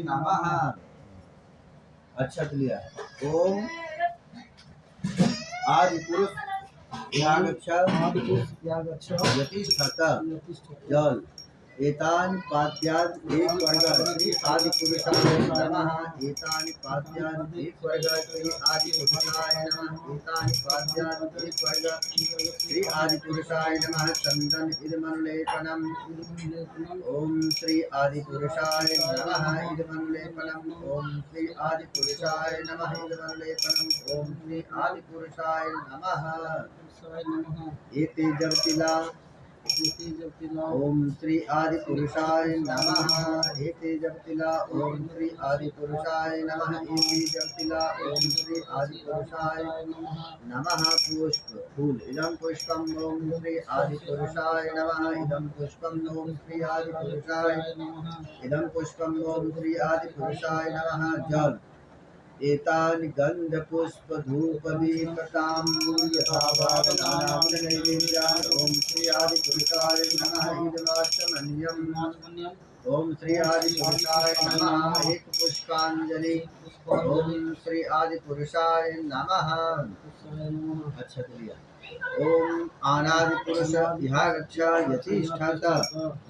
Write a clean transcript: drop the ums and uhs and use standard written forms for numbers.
नमः। अच्छा लिया। ओम आदि पुरुष यागच्छ यतिष्ठत जल एतानि पाद्याद् एक वर्ग श्री आदि पुरुषाय नमः। एतानि पाद्याद् एक वर्ग श्री आदि पुरुषाय नमः। एतानि पाद्याद् एक वर्ग श्री आदि पुरुषाय नमः। चंदन इदमनुलेपनम् ओम श्री आदि पुरुषाय नमः। इदमनुलेपनम् ओम श्री आदि पुरुषाय नमः। इदमनुलेपनम् ओम श्री आदि पुरुषाय नमः। एते जपतिला ओम श्री आदि पुरुषाय नमः। एते जपतिला ओम श्री आदि पुरुषाय नमः। एते जपतिला ओम श्री आदि पुरुषाय नमः। पुष्प फूल इदं पुष्पम ओम श्री आदि पुरुषाय नमः। इदं पुष्पम ओम श्री आदि पुरुषाय इदं पुष्पम ओम श्री आदि पुरुषाय नमः। जल एतानि गन्धपुष्पधूपदीपताम्बूल यथाभावनानां नैवेद्यानि ओम श्री आदि पुरुषाय नमः। इदमाचमन्यम् ओम श्री आदि पुरुषाय नमः। एक पुष्पांजलि ओम श्री आदि पुरुषाय नमः। अच्छा लिया। ओम अनादि पुरुष यतिष्ठत